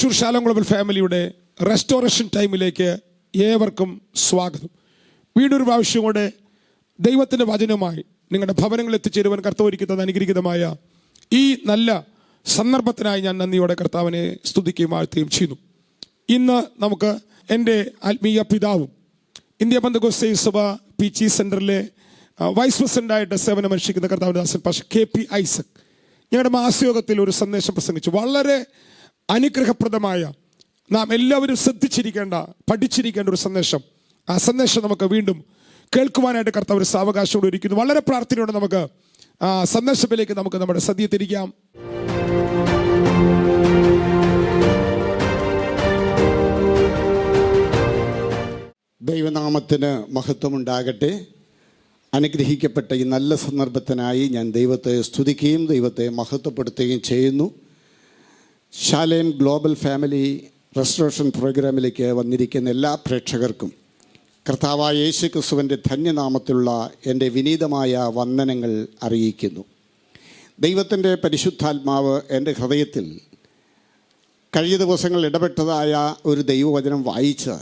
Thrissur Shalom global ഫാമിലിയുടെ restoration ടൈമിലേക്ക് ഏവർക്കും സ്വാഗതം. വീണ്ടൊരു പ്രാവശ്യം കൂടെ ദൈവത്തിൻ്റെ വചനവുമായി നിങ്ങളുടെ ഭവനങ്ങളിൽ എത്തിച്ചേരുവാൻ കർത്താവ് ഒരുക്കുന്ന അനുഗ്രഹീതമായ ഈ നല്ല സന്ദർഭത്തിനായി ഞാൻ നന്ദിയോടെ കർത്താവിനെ സ്തുതിക്കുകയും വാഴ്ത്തുകയും ചെയ്യുന്നു. ഇന്ന് നമുക്ക് എൻ്റെ ആത്മീയ പിതാവും ഇന്ത്യ പെന്തക്കോസ്ത് സഭ PG സെൻറ്ററിലെ വൈസ് പ്രസിഡൻ്റായിട്ട് സേവനമനുഷ്ഠിക്കുന്ന കർത്താവിൻ്റെ ദാസൻ പാസ്റ്റർ KP ഐസക് ഞങ്ങളുടെ മാസയോഗത്തിൽ ഒരു സന്ദേശം പ്രസംഗിച്ചു. വളരെ അനുഗ്രഹപ്രദമായ, നാം എല്ലാവരും ശ്രദ്ധിച്ചിരിക്കേണ്ട, പഠിച്ചിരിക്കേണ്ട ഒരു സന്ദേശം. ആ സന്ദേശം നമുക്ക് വീണ്ടും കേൾക്കുവാനായിട്ട് കർത്താവ് ഒരു സാവകാശത്തോടെ ഇരിക്കുന്നു. വളരെ പ്രാർത്ഥനയോടെ നമുക്ക് സന്ദേശത്തിലേക്ക് നമുക്ക് നമ്മുടെ ശ്രദ്ധയെ തിരിക്കാം. ദൈവനാമത്തിന് മഹത്വമുണ്ടാകട്ടെ. അനുഗ്രഹിക്കപ്പെട്ട ഈ നല്ല സന്ദർഭത്തിനായി ഞാൻ ദൈവത്തെ സ്തുതിക്കുകയും ദൈവത്തെ മഹത്വപ്പെടുത്തുകയും ചെയ്യുന്നു. ശാലോം ഗ്ലോബൽ ഫാമിലി റെസ്റ്റോറേഷൻ പ്രോഗ്രാമിലേക്ക് വന്നിരിക്കുന്ന എല്ലാ പ്രേക്ഷകർക്കും കർത്താവായ യേശു ക്രിസ്തുവിൻ്റെ ധന്യനാമത്തിലുള്ള എൻ്റെ വിനീതമായ വന്ദനങ്ങൾ അറിയിക്കുന്നു. ദൈവത്തിൻ്റെ പരിശുദ്ധാത്മാവ് എൻ്റെ ഹൃദയത്തിൽ കഴിഞ്ഞ ദിവസങ്ങൾ ഇടപെട്ടതായ ഒരു ദൈവവചനം വായിച്ച്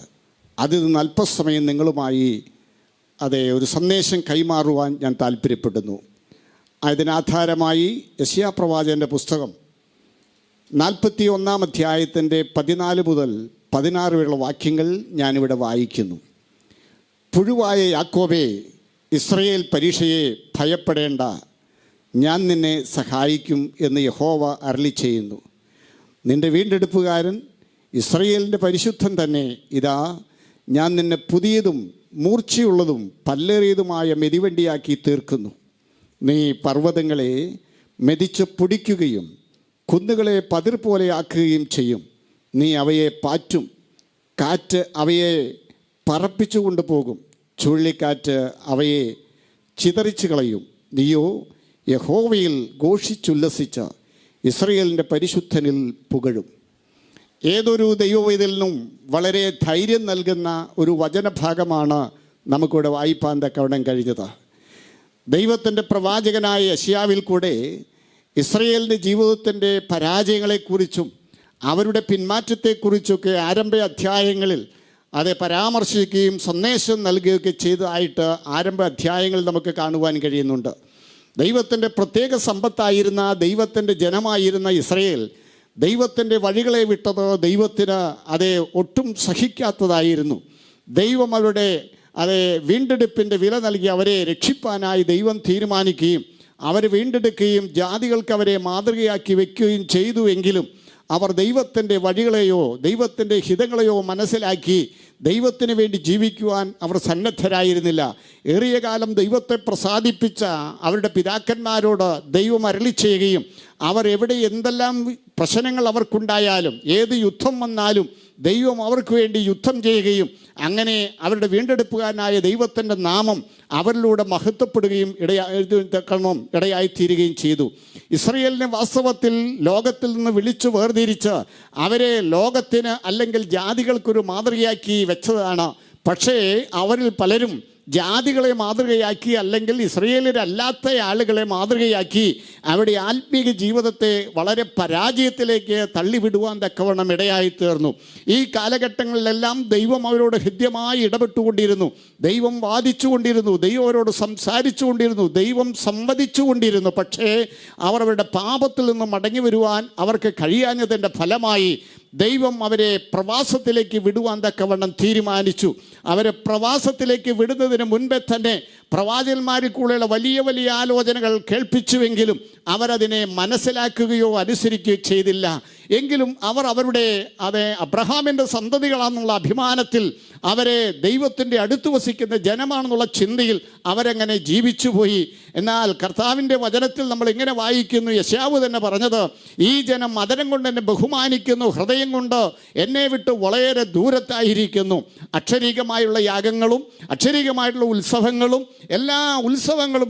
അതിൽ നിന്ന് അല്പസമയം നിങ്ങളുമായി ഒരു സന്ദേശം കൈമാറുവാൻ ഞാൻ താല്പര്യപ്പെടുന്നു. അതിനാധാരമായി യെശയ്യാ പ്രവാചകൻ്റെ പുസ്തകം 41 അധ്യായത്തിൻ്റെ 14 മുതൽ 16 വരെയുള്ള വാക്യങ്ങൾ ഞാനിവിടെ വായിക്കുന്നു. പുഴുവായ യാക്കോബേ, ഇസ്രയേൽ പരീക്ഷയെ ഭയപ്പെടേണ്ട, ഞാൻ നിന്നെ സഹായിക്കും എന്ന് യഹോവ അരുളി ചെയ്യുന്നു. നിന്റെ വീണ്ടെടുപ്പുകാരൻ ഇസ്രയേലിൻ്റെ പരിശുദ്ധൻ തന്നെ, ഇതാ ഞാൻ നിന്നെ പുതിയതും മൂർച്ചയുള്ളതും പല്ലേറിയതുമായ മെതിവണ്ടിയാക്കി തീർക്കുന്നു. നീ പർവ്വതങ്ങളെ മെതിച്ച് പൊടിക്കുകയും കുന്നുകളെ പതിർ പോലെയാക്കുകയും ചെയ്യും. നീ അവയെ പാറ്റും, കാറ്റ് അവയെ പറപ്പിച്ചു കൊണ്ടുപോകും, ചുഴലിക്കാറ്റ് അവയെ ചിതറിച്ചു കളയും. നീയോ യഹോവയിൽ ഘോഷിച്ചുല്ലസിച്ച ഇസ്രയേലിൻ്റെ പരിശുദ്ധനിൽ പുകഴും. ഏതൊരു ദൈവവേദലിനും വളരെ ധൈര്യം നൽകുന്ന ഒരു വചനഭാഗമാണ് നമുക്കിവിടെ വായിപ്പാൻ തക്കവണ്ണം കഴിഞ്ഞത്. ദൈവത്തിൻ്റെ പ്രവാചകനായ യെശയ്യാവിൽ കൂടെ ഇസ്രയേലിൻ്റെ ജീവിതത്തിൻ്റെ പരാജയങ്ങളെക്കുറിച്ചും അവരുടെ പിന്മാറ്റത്തെക്കുറിച്ചൊക്കെ ആരംഭ അധ്യായങ്ങളിൽ പരാമർശിക്കുകയും സന്ദേശം നൽകുകയൊക്കെ ചെയ്തതായിട്ട് ആരംഭ അധ്യായങ്ങളിൽ നമുക്ക് കാണുവാൻ കഴിയുന്നുണ്ട്. ദൈവത്തിൻ്റെ പ്രത്യേക സമ്പത്തായിരുന്ന, ദൈവത്തിൻ്റെ ജനമായിരുന്ന ഇസ്രയേൽ ദൈവത്തിൻ്റെ വഴികളെ വിട്ടത് ദൈവത്തിന് ഒട്ടും സഹിക്കാത്തതായിരുന്നു. ദൈവം അവരുടെ വീണ്ടെടുപ്പിൻ്റെ വില നൽകി അവരെ രക്ഷിപ്പാനായി ദൈവം തീരുമാനിക്കുകയും അവരെ വീണ്ടെടുക്കുകയും ജാതികൾക്ക് അവരെ മാതൃകയാക്കി വയ്ക്കുകയും ചെയ്തുവെങ്കിലും അവർ ദൈവത്തിൻ്റെ വഴികളെയോ ദൈവത്തിൻ്റെ ഹിതങ്ങളെയോ മനസ്സിലാക്കി ദൈവത്തിന് വേണ്ടി ജീവിക്കുവാൻ അവർ സന്നദ്ധരായിരുന്നില്ല. ഏറിയ കാലം ദൈവത്തെ പ്രസാദിപ്പിച്ച അവരുടെ പിതാക്കന്മാരോട് ദൈവം അരുളി ചെയ്യുകയും അവർ എവിടെ എന്തെല്ലാം പ്രശ്നങ്ങൾ അവർക്കുണ്ടായാലും ഏത് യുദ്ധം വന്നാലും ദൈവം അവർക്ക് വേണ്ടി യുദ്ധം ചെയ്യുകയും അങ്ങനെ അവരുടെ വീണ്ടെടുപ്പുകാരനായ ദൈവത്തിൻ്റെ നാമം അവരിലൂടെ മഹത്വപ്പെടുകയും ഇടയായിത്തീരുകയും ചെയ്തു. ഇസ്രയേലിനെ വാസ്തവത്തിൽ ലോകത്തിൽ നിന്ന് വിളിച്ചു വേർതിരിച്ച് അവരെ ലോകത്തിന് അല്ലെങ്കിൽ ജാതികൾക്കൊരു മാതൃകയാക്കി വെച്ചതാണ്. പക്ഷേ അവരിൽ പലരും ജാതികളെ മാതൃകയാക്കി അല്ലെങ്കിൽ ഇസ്രയേലരല്ലാത്ത ആളുകളെ മാതൃകയാക്കി അവരുടെ ആത്മീക ജീവിതത്തെ വളരെ പരാജയത്തിലേക്ക് തള്ളിവിടുവാൻ തക്കവണ്ണം ഇടയായി തീർന്നു. ഈ കാലഘട്ടങ്ങളിലെല്ലാം ദൈവം അവരോട് ഹൃദ്യമായി ഇടപെട്ടുകൊണ്ടിരുന്നു, ദൈവം വാദിച്ചുകൊണ്ടിരുന്നു, ദൈവം അവരോട് സംസാരിച്ചു കൊണ്ടിരുന്നു, ദൈവം സംവദിച്ചു കൊണ്ടിരുന്നു. പക്ഷേ അവർ അവരുടെ പാപത്തിൽ നിന്ന് മടങ്ങി വരുവാൻ അവർക്ക് കഴിയാഞ്ഞതിൻ്റെ ഫലമായി ദൈവം അവരെ പ്രവാസത്തിലേക്ക് വിടുവാൻ തക്കവണ്ണം തീരുമാനിച്ചു. അവരെ പ്രവാസത്തിലേക്ക് വിടുന്നതിന് മുൻപേ തന്നെ പ്രവാചകന്മാരിൽ കൂടെയുള്ള വലിയ വലിയ ആലോചനകൾ കേൾപ്പിച്ചുവെങ്കിലും അവരതിനെ മനസ്സിലാക്കുകയോ അനുസരിക്കുകയോ ചെയ്തില്ല. എങ്കിലും അവർ അവരുടെ അബ്രഹാമിൻ്റെ സന്തതികളാണെന്നുള്ള അഭിമാനത്തിൽ അവരെ ദൈവത്തിൻ്റെ അടുത്ത് വസിക്കുന്ന ജനമാണെന്നുള്ള ചിന്തയിൽ അവരങ്ങനെ ജീവിച്ചുപോയി. എന്നാൽ കർത്താവിൻ്റെ വചനത്തിൽ നമ്മൾ ഇങ്ങനെ വായിക്കുന്നു, യെശയ്യാവ് തന്നെ പറഞ്ഞത്, ഈ ജനം മദനം കൊണ്ട് എന്നെ ബഹുമാനിക്കുന്നു, ഹൃദയം കൊണ്ട് എന്നെ വിട്ട് വളരെ ദൂരത്തായിരിക്കുന്നു. അക്ഷരീകമായുള്ള യാഗങ്ങളും അക്ഷരീകമായിട്ടുള്ള ഉത്സവങ്ങളും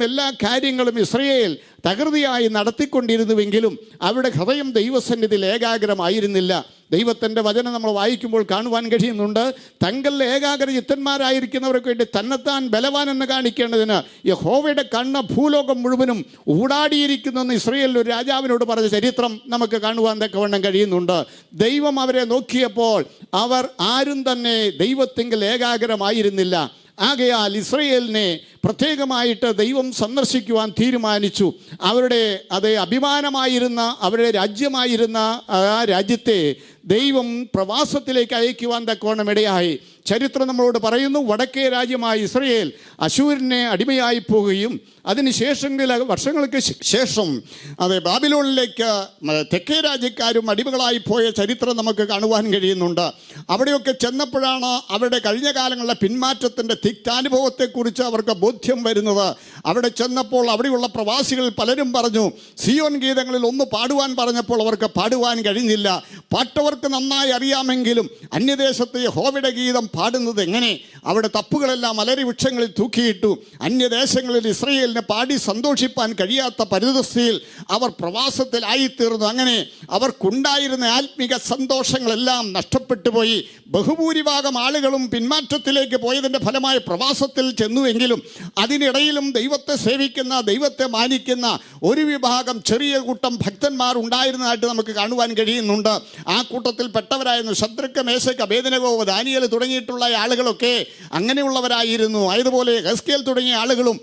എല്ലാ കാര്യങ്ങളും ഇസ്രയേൽ തകൃതിയായി നടത്തിക്കൊണ്ടിരുന്നുവെങ്കിലും അവരുടെ ഹൃദയം ദൈവസന്നിധിയിൽ ഏകാഗ്രമായിരുന്നില്ല. ദൈവത്തിൻ്റെ വചനം നമ്മൾ വായിക്കുമ്പോൾ കാണുവാൻ കഴിയുന്നുണ്ട്. തങ്ങളിൽ ഏകാഗ്രചിത്തന്മാരായിരിക്കുന്നവർക്ക് വേണ്ടി തന്നെത്താൻ ബലവാൻ എന്ന് കാണിക്കേണ്ടതിന് യഹോവയുടെ കണ്ണ് ഭൂലോകം മുഴുവനും ഊടാടിയിരിക്കുന്നെന്ന് ഇസ്രായേലിൽ ഒരു രാജാവിനോട് പറഞ്ഞ ചരിത്രം നമുക്ക് കാണുവാൻ തക്കവണ്ണം കഴിയുന്നുണ്ട്. ദൈവം അവരെ നോക്കിയപ്പോൾ അവർ ആരും തന്നെ ദൈവത്തിങ്കിൽ ഏകാഗ്രമായിരുന്നില്ല. ആകയാൽ ഇസ്രായേലിനെ പ്രത്യേകമായിട്ട് ദൈവം സന്ദർശിക്കുവാൻ തീരുമാനിച്ചു. അവരുടെ അഭിമാനമായിരുന്ന അവരുടെ രാജ്യമായിരുന്ന ആ രാജ്യത്തെ ദൈവം പ്രവാസത്തിലേക്ക് അയക്കുവാൻ തക്കവണ്ണം ഇടയായി. ചരിത്രം നമ്മളോട് പറയുന്നു, വടക്കേ രാജ്യമായ ഇസ്രായേൽ അശൂരിനെ അടിമയായി പോവുകയും അതിനുശേഷം ചില വർഷങ്ങൾക്ക് ശേഷം ബാബിലോണിലേക്ക് തെക്കേ രാജ്യക്കാരും അടിമകളായി പോയ ചരിത്രം നമുക്ക് കാണുവാൻ കഴിയുന്നുണ്ട്. അവിടെയൊക്കെ ചെന്നപ്പോഴാണ് അവരുടെ കഴിഞ്ഞ കാലങ്ങളിലെ പിന്മാറ്റത്തിൻ്റെ തിക്താനുഭവത്തെക്കുറിച്ച് അവർക്ക് ബോധ്യം വരുന്നത്. അവിടെ ചെന്നപ്പോൾ അവിടെയുള്ള പ്രവാസികൾ പലരും പറഞ്ഞു, സിയോൻ ഗീതങ്ങളിൽ ഒന്ന് പാടുവാൻ പറഞ്ഞപ്പോൾ അവർക്ക് പാടുവാൻ കഴിഞ്ഞില്ല. പാട്ടവർക്ക് നന്നായി അറിയാമെങ്കിലും അന്യദേശത്ത് യഹോവയുടെ ഗീതം പാടുന്നത് എങ്ങനെ? അവിടെ തപ്പുകളെല്ലാം അലരി വൃക്ഷങ്ങളിൽ തൂക്കിയിട്ടു. അന്യദേശങ്ങളിൽ ഇസ്രായേലിനെ പാടി സന്തോഷിപ്പാൻ കഴിയാത്ത പരിതസ്ഥിതിയിൽ അവർ പ്രവാസത്തിലായിത്തീർന്നു. അങ്ങനെ അവർക്കുണ്ടായിരുന്ന ആത്മിക സന്തോഷങ്ങളെല്ലാം നഷ്ടപ്പെട്ടു പോയി. ബഹുഭൂരിഭാഗം ആളുകളും പിന്മാറ്റത്തിലേക്ക് പോയതിൻ്റെ ഫലമായി പ്രവാസത്തിൽ ചെന്നുവെങ്കിലും അതിനിടയിലും ദൈവത്തെ സേവിക്കുന്ന, ദൈവത്തെ മാനിക്കുന്ന ഒരു വിഭാഗം ചെറിയ കൂട്ടം ഭക്തന്മാർ ഉണ്ടായിരുന്നതായിട്ട് നമുക്ക് കാണുവാൻ കഴിയുന്നുണ്ട്. ആ കൂട്ടത്തിൽ പെട്ടവരായിരുന്നു ശദ്രക്ക്, മേശക്ക്, അബേദ്നെഗോ, ദാനിയേൽ തുടങ്ങിയിട്ടുള്ള ആളുകളൊക്കെ അങ്ങനെയുള്ളവരായിരുന്നു. അതുപോലെ ഹെസ്കേൽ തുടങ്ങിയ ആളുകളും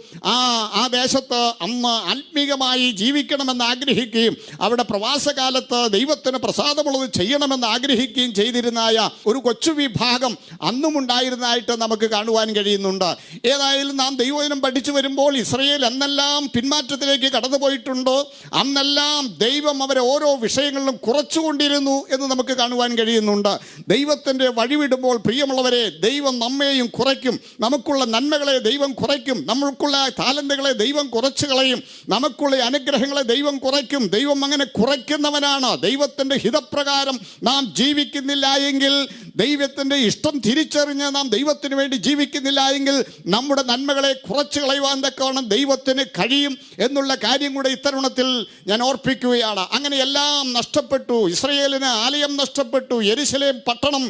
ആ ദേശത്ത് അന്ന് ആത്മീകമായി ജീവിക്കണമെന്ന് ആഗ്രഹിക്കുകയും അവിടെ പ്രവാസകാലത്ത് ദൈവത്തിന് പ്രസാദമുള്ളത് ചെയ്യണമെന്ന് ആഗ്രഹിക്കുകയും ചെയ്തിരുന്നായ ഒരു കൊച്ചു വിഭാഗം അന്നും ഉണ്ടായിരുന്നതായിട്ട് നമുക്ക് കാണുവാൻ കഴിയുന്നുണ്ട്. ഏതായാലും നാം ദൈവവചനം പഠിച്ചു വരുമ്പോൾ ഇസ്രായേൽ എന്നെല്ലാം പിന്മാറ്റത്തിലേക്ക് കടന്നുപോയിട്ടുണ്ടോ അന്നെല്ലാം ദൈവം അവരെ ഓരോ വിഷയങ്ങളിലും കുറച്ചുകൊണ്ടിരുന്നു എന്ന് നമുക്ക് കാണുവാൻ കഴിയുന്നുണ്ട്. ദൈവത്തിൻ്റെ വഴിവിടുമ്പോൾ പ്രിയമുള്ളവരെ, ദൈവം നമ്മെയും കുറയ്ക്കും. നമുക്കുള്ള നന്മകളെ ദൈവം കുറയ്ക്കും. നമുക്കുള്ള താലന്തുകളെ ദൈവം കുറച്ചു കളയും. നമുക്കുള്ള അനുഗ്രഹങ്ങളെ ദൈവം കുറയ്ക്കും. ദൈവം അങ്ങനെ കുറയ്ക്കുന്നവനാണ്. ദൈവത്തിൻ്റെ ഹിതപ്രകാരം നാം ജീവിക്കുന്നില്ല എങ്കിൽ, ദൈവത്തിൻ്റെ ഇഷ്ടം തിരിച്ചറിഞ്ഞ് നാം ദൈവത്തിന് വേണ്ടി ജീവിക്കുന്നില്ല എങ്കിൽ നമ്മുടെ നന്മകളെ കുറച്ചു കളയുവാൻ തക്കവണ്ണം ദൈവത്തിന് കഴിയും എന്നുള്ള കാര്യം കൂടെ ഇത്തരുണത്തിൽ ഞാൻ ഓർപ്പിക്കുകയാണ്. അങ്ങനെ എല്ലാം നഷ്ടപ്പെട്ടു. ഇസ്രായേലിന് ആലയം നഷ്ടപ്പെട്ടു. യെരുശലേം പട്ടണം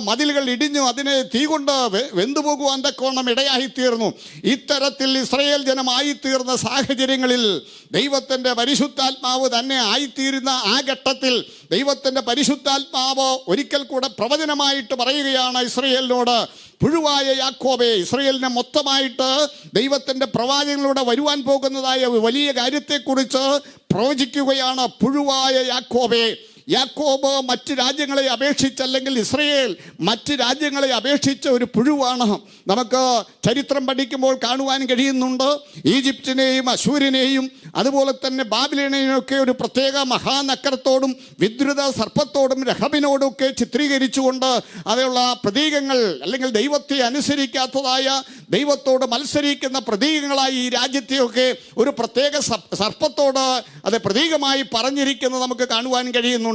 മതിലുകൾ ഇടിഞ്ഞു, അതിനെ തീ കൊണ്ട് വെന്തുപോകുവാൻ തക്കവണ്ണം ഇടയായിത്തീർന്നു. ഇത്തരത്തിൽ ഇസ്രായേൽ ജനമായിത്തീർന്ന സാഹചര്യങ്ങളിൽ ദൈവത്തിൻ്റെ പരിശുദ്ധാത്മാവ് തന്നെ ആയിത്തീരുന്ന ആ ഘട്ടത്തിൽ ദൈവത്തിൻ്റെ പരിശുദ്ധാത്മാവ് ഒരിക്കൽ കൂടെ പ്രവചനമായിട്ട് പറയുകയാണ് ഇസ്രായേലിനോട്, പുഴുവായ യാക്കോബേ. ഇസ്രായേലിനെ മൊത്തമായിട്ട് ദൈവത്തിൻ്റെ പ്രവാചകനിലൂടെ വരുവാൻ പോകുന്നതായ വലിയ കാര്യത്തെക്കുറിച്ച് പ്രവചിക്കുകയാണ്. പുഴുവായ യാക്കോബേ. യാക്കോബ് മറ്റ് രാജ്യങ്ങളെ അപേക്ഷിച്ച്, അല്ലെങ്കിൽ ഇസ്രായേൽ മറ്റ് രാജ്യങ്ങളെ അപേക്ഷിച്ച ഒരു പുഴുവാണ്. നമുക്ക് ചരിത്രം പഠിക്കുമ്പോൾ കാണുവാൻ കഴിയുന്നുണ്ട്. ഈജിപ്തിനെയും അശൂരിനെയും അതുപോലെ തന്നെ ബാബിലോണിനെയും ഒക്കെ ഒരു പ്രത്യേക മഹാനക്കരത്തോടും വിദ്രുത സർപ്പത്തോടും രഹബിനോടും ഒക്കെ ചിത്രീകരിച്ചുകൊണ്ട് അതിലുള്ള പ്രതീകങ്ങൾ, അല്ലെങ്കിൽ ദൈവത്തെ അനുസരിക്കാത്തതായ, ദൈവത്തോട് മത്സരിക്കുന്ന പ്രതീകങ്ങളായി ഈ രാജ്യത്തെയൊക്കെ ഒരു പ്രത്യേക സർപ്പത്തോട് പ്രതീകമായി പറഞ്ഞിരിക്കുന്നത് നമുക്ക് കാണുവാൻ കഴിയുന്നു.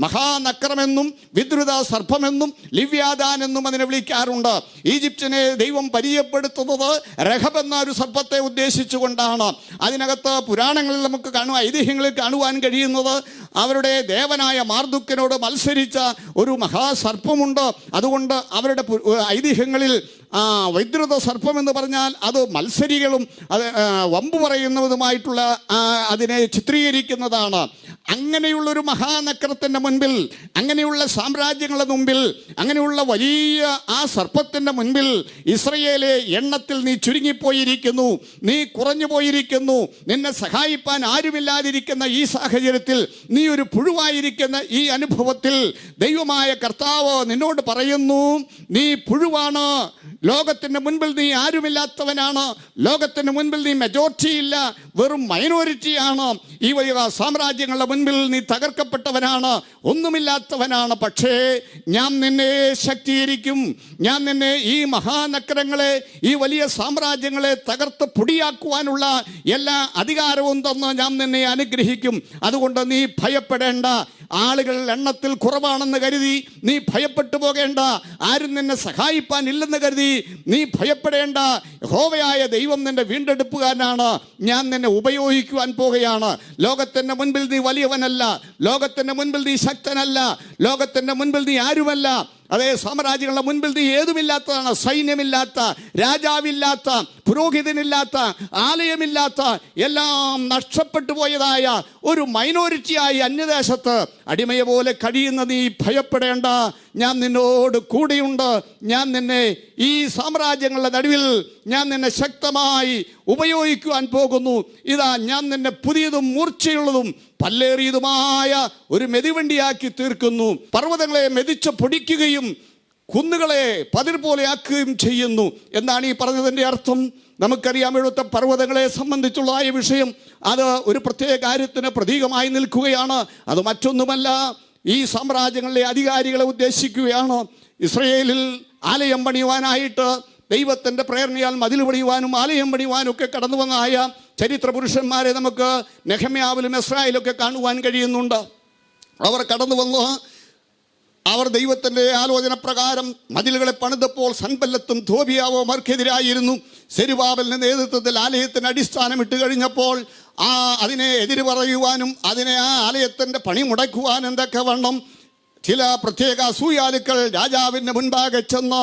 മഹാനക്രമെന്നും വിദ്രുത സർപ്പമെന്നും ലിവ്യാദാൻ എന്നും അതിനെ വിളിക്കാറുണ്ട്. ഈജിപ്തിനെ ദൈവം പരിചയപ്പെടുത്തുന്നത് രഹബ് എന്ന ഒരു സർപ്പത്തെ ഉദ്ദേശിച്ചുകൊണ്ടാണ്. അതിനകത്ത് പുരാണങ്ങളിൽ നമുക്ക് ഐതിഹ്യങ്ങളിൽ കാണുവാൻ കഴിയുന്നത് അവരുടെ ദേവനായ മാർദുക്കിനോട് മത്സരിച്ച ഒരു മഹാസർപ്പമുണ്ട്. അതുകൊണ്ട് അവരുടെ ഐതിഹ്യങ്ങളിൽ വൈദ്യുത സർപ്പം എന്ന് പറഞ്ഞാൽ അത് മത്സരികളും വമ്പ് പറയുന്നതുമായിട്ടുള്ള അതിനെ ചിത്രീകരിക്കുന്നതാണ്. അങ്ങനെയുള്ളൊരു മഹാനക്രത്തിൻ്റെ മുൻപിൽ, അങ്ങനെയുള്ള സാമ്രാജ്യങ്ങളുടെ മുൻപിൽ, അങ്ങനെയുള്ള വലിയ ആ സർപ്പത്തിൻ്റെ മുൻപിൽ ഇസ്രായേലെ എണ്ണത്തിൽ നീ ചുരുങ്ങിപ്പോയിരിക്കുന്നു, നീ കുറഞ്ഞു പോയിരിക്കുന്നു. നിന്നെ സഹായിപ്പാൻ ആരുമില്ലാതിരിക്കുന്ന ഈ സാഹചര്യത്തിൽ, നീ ഒരു പുഴുവായിരിക്കുന്ന ഈ അനുഭവത്തിൽ ദൈവമായ കർത്താവ് നിന്നോട് പറയുന്നു, നീ പുഴുവാണ്. ലോകത്തിൻ്റെ മുൻപിൽ നീ ആരുമില്ലാത്തവനാണ്. ലോകത്തിന് മുൻപിൽ നീ മെജോറിറ്റിയില്ല, വെറും മൈനോറിറ്റിയാണ്. ഈ വലിയ സാമ്രാജ്യങ്ങളുടെ മുൻപിൽ നീ തകർക്കപ്പെട്ടവനാണ്, ഒന്നുമില്ലാത്തവനാണ്. പക്ഷേ ഞാൻ നിന്നെ ശക്തീകരിക്കും. ഞാൻ നിന്നെ ഈ മഹാനഗരങ്ങളെ, ഈ വലിയ സാമ്രാജ്യങ്ങളെ തകർത്ത് പൊടിയാക്കുവാനുള്ള എല്ലാ അധികാരവും തന്ന് ഞാൻ നിന്നെ അനുഗ്രഹിക്കും. അതുകൊണ്ട് നീ ഭയപ്പെടേണ്ട. ആളുകൾ എണ്ണത്തിൽ കുറവാണെന്ന് കരുതി നീ ഭയപ്പെട്ടു പോകേണ്ട. ആരും നിന്നെ സഹായിപ്പാൻ ഇല്ലെന്ന് കരുതി നീ ഭയപ്പെടേണ്ട. യഹോവയായ ദൈവം നിന്റെ വീണ്ടെടുപ്പുകാരനാണ്. ഞാൻ നിന്നെ ഉപയോഗിക്കുവാൻ പോകുകയാണ്. ലോകത്തിന്റെ മുൻപിൽ നീ വലിയവനല്ല, ലോകത്തിന്റെ മുൻപിൽ നീ ശക്തനല്ല, ലോകത്തിന്റെ മുൻപിൽ നീ ആരുമല്ല. അതേ, സാമ്രാജ്യങ്ങളുടെ മുൻപിൽ നീ ഏതുമില്ലാത്തതാണ്. സൈന്യമില്ലാത്ത, രാജാവില്ലാത്ത, പുരോഹിതനില്ലാത്ത, ആലയമില്ലാത്ത, എല്ലാം നഷ്ടപ്പെട്ടു പോയതായ ഒരു മൈനോറിറ്റിയായി അന്യദേശത്ത് അടിമയെ പോലെ കഴിയുന്ന നീ ഭയപ്പെടേണ്ട. ഞാൻ നിന്നോട് കൂടെയുണ്ട്. ഞാൻ നിന്നെ ഈ സാമ്രാജ്യങ്ങളുടെ നടുവിൽ ഞാൻ നിന്നെ ശക്തമായി ഉപയോഗിക്കുവാൻ പോകുന്നു. ഇതാ, ഞാൻ നിന്നെ പുതിയതും മൂർച്ചയുള്ളതും പല്ലേറിയതുമായ ഒരു മെതിവണ്ടിയാക്കി തീർക്കുന്നു. പർവ്വതങ്ങളെ മെതിച്ച് പൊടിക്കുകയും കുന്നുകളെ പതിർ പോലെയാക്കുകയും ചെയ്യുന്നു എന്നാണ് ഈ പറഞ്ഞതിൻ്റെ അർത്ഥം. നമുക്കറിയാം, ഇവിടുത്തെ പർവ്വതങ്ങളെ സംബന്ധിച്ചുള്ള ഈ വിഷയം അത് ഒരു പ്രത്യേക കാര്യത്തിന് പ്രതീകമായി നിൽക്കുകയാണ്. അത് മറ്റൊന്നുമല്ല, ഈ സാമ്രാജ്യങ്ങളിലെ അധികാരികളെ ഉദ്ദേശിക്കുകയാണ്. ഇസ്രയേലിൽ ആലയം പണിയുവാനായിട്ട് ദൈവത്തിൻ്റെ പ്രേരണയാൽ മതിൽ പണിയുവാനും ആലയം പണിയുവാനും ഒക്കെ കടന്നു വന്നായ ചരിത്ര പുരുഷന്മാരെ നമുക്ക് നെഹമ്യാവിലും എസ്രായേലൊക്കെ കാണുവാൻ കഴിയുന്നുണ്ട്. അവർ കടന്നു വന്ന് അവർ ദൈവത്തിൻ്റെ ആലോചന പ്രകാരം മതിലുകളെ പണിതപ്പോൾ സൻബല്ലത്തും തോബിയാവോ അവർക്കെതിരായിരുന്നു. സെരുബാബലിന്റെ നേതൃത്വത്തിൽ ആലയത്തിന് അടിസ്ഥാനം ഇട്ട് കഴിഞ്ഞപ്പോൾ അതിനെ എതിര് പറയുവാനും അതിനെ ആ ആലയത്തിൻ്റെ പണി മുടക്കുവാനും എന്തൊക്കെ വണ്ണം ചില പ്രത്യേക അസൂയാലുക്കൾ രാജാവിൻ്റെ മുൻപാകെ ചെന്ന്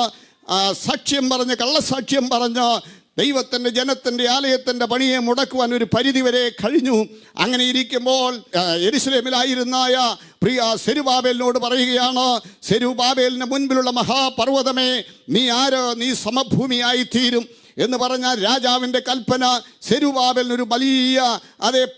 സാക്ഷ്യം പറഞ്ഞ്, കള്ളസാക്ഷ്യം പറഞ്ഞ് ദൈവത്തിൻ്റെ ജനത്തിൻ്റെ ആലയത്തിൻ്റെ പണിയെ മുടക്കുവാൻ ഒരു പരിധിവരെ കഴിഞ്ഞു. അങ്ങനെ ഇരിക്കുമ്പോൾ യെരുശലേമിലായിരുന്നായ പ്രിയ സെരുബാബേലിനോട് പറയുകയാണ്, സെരുബാബേലിന് മുൻപിലുള്ള മഹാപർവ്വതമേ, നീ ആര്? നീ സമഭൂമിയായി തീരും എന്ന് പറഞ്ഞാൽ രാജാവിൻ്റെ കൽപ്പന സെരുബാബേലിനൊരു വലിയ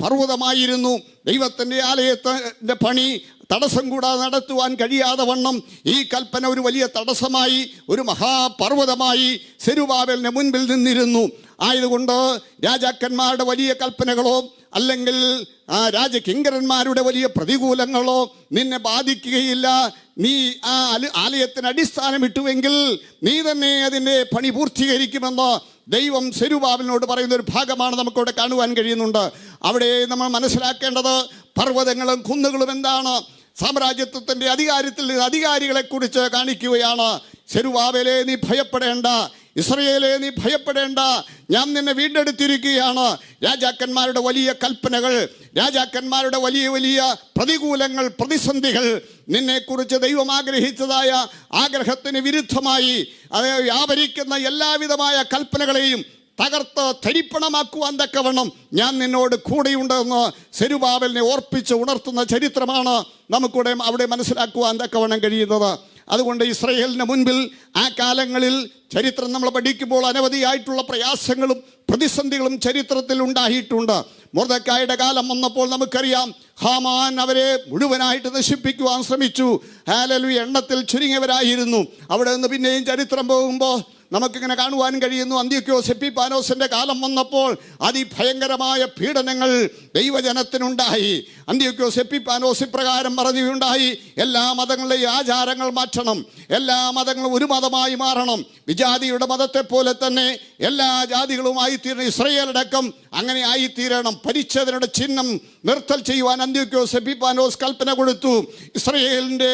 പർവ്വതമായിരുന്നു. ദൈവത്തിൻ്റെ ആലയത്തിൻ്റെ പണി തടസ്സം കൂടാതെ നടത്തുവാൻ കഴിയാതെ വണ്ണം ഈ കൽപ്പന ഒരു വലിയ തടസ്സമായി, ഒരു മഹാപർവ്വതമായി സെരുബാബേലിന് മുൻപിൽ നിന്നിരുന്നു. ആയതുകൊണ്ട് രാജാക്കന്മാരുടെ വലിയ കൽപ്പനകളോ അല്ലെങ്കിൽ രാജകിങ്കരന്മാരുടെ വലിയ പ്രതികൂലങ്ങളോ നിന്നെ ബാധിക്കുകയില്ല. നീ ആ ആലയത്തിന് അടിസ്ഥാനം ഇട്ടുവെങ്കിൽ നീ തന്നെ അതിൻ്റെ പണി പൂർത്തീകരിക്കുമെന്ന് ദൈവം സെരുബാബേലിനോട് പറയുന്ന ഒരു ഭാഗമാണ് നമുക്കവിടെ കാണുവാൻ കഴിയുന്നുണ്ട്. അവിടെ നമ്മൾ മനസ്സിലാക്കേണ്ടത് പർവ്വതങ്ങളും കുന്നുകളും എന്താണ്? സാമ്രാജ്യത്വത്തിൻ്റെ അധികാരികളെ കുറിച്ച് കാണിക്കുകയാണ്. സെരുബാബേലേ, നീ ഭയപ്പെടേണ്ട. ഇസ്രയേലേ, നീ ഭയപ്പെടേണ്ട. ഞാൻ നിന്നെ വീണ്ടെടുത്തിരിക്കുകയാണ്. രാജാക്കന്മാരുടെ വലിയ കൽപ്പനകൾ, രാജാക്കന്മാരുടെ വലിയ വലിയ പ്രതികൂലങ്ങൾ, പ്രതിസന്ധികൾ, നിന്നെക്കുറിച്ച് ദൈവം ആഗ്രഹിച്ചതായ ആഗ്രഹത്തിന് വിരുദ്ധമായി അത് വ്യാപരിക്കുന്ന എല്ലാവിധമായ കൽപ്പനകളെയും തകർത്ത് തരിപ്പണമാക്കുവാൻ തക്കവണ്ണം ഞാൻ നിന്നോട് കൂടെയുണ്ടെന്ന് സെരുബാബേലിനെ ഓർപ്പിച്ച് ഉണർത്തുന്ന ചരിത്രമാണ് നമുക്കിവിടെ അവിടെ മനസ്സിലാക്കുവാൻ തക്കവണ്ണം കഴിയുന്നത്. അതുകൊണ്ട് ഇസ്രയേലിന് മുൻപിൽ ആ കാലങ്ങളിൽ ചരിത്രം നമ്മൾ പഠിക്കുമ്പോൾ അനവധിയായിട്ടുള്ള പ്രയാസങ്ങളും പ്രതിസന്ധികളും ചരിത്രത്തിൽ ഉണ്ടായിട്ടുണ്ട്. മൊർദെഖായിയുടെ കാലം വന്നപ്പോൾ നമുക്കറിയാം, ഹാമാൻ അവരെ മുഴുവനായിട്ട് നശിപ്പിക്കുവാൻ ശ്രമിച്ചു. ഹല്ലേലൂയ, എണ്ണത്തിൽ ചുരുങ്ങിയവരായിരുന്നു. അവിടെ നിന്ന് പിന്നെയും ചരിത്രം പോകുമ്പോൾ നമുക്കിങ്ങനെ കാണുവാൻ കഴിയുന്നു. അന്ത്യോക്യോസ് എപ്പിഫാനോസിന്റെ കാലം വന്നപ്പോൾ അതിഭയങ്കരമായ പീഡനങ്ങൾ ദൈവജനത്തിനുണ്ടായി. അന്ത്യോക്യോസ് എപ്പിഫാനോസ് ഇപ്രകാരം പറയുകയുണ്ടായി, എല്ലാ മതങ്ങളുടെയും ആചാരങ്ങൾ മാറ്റണം, എല്ലാ മതങ്ങളും ഒരു മതമായി മാറണം, വിജാതിയുടെ മതത്തെ പോലെ തന്നെ എല്ലാ ജാതികളുമായി തീരണം, ഇസ്രയേലടക്കം അങ്ങനെ ആയിത്തീരണം. പരിച്ഛേദനയുടെ ചിഹ്നം നിർത്തൽ ചെയ്യുവാൻ അന്ത്യോക്യോസ് എപ്പിഫാനോസ് കൽപ്പന കൊടുത്തു. ഇസ്രയേലിൻ്റെ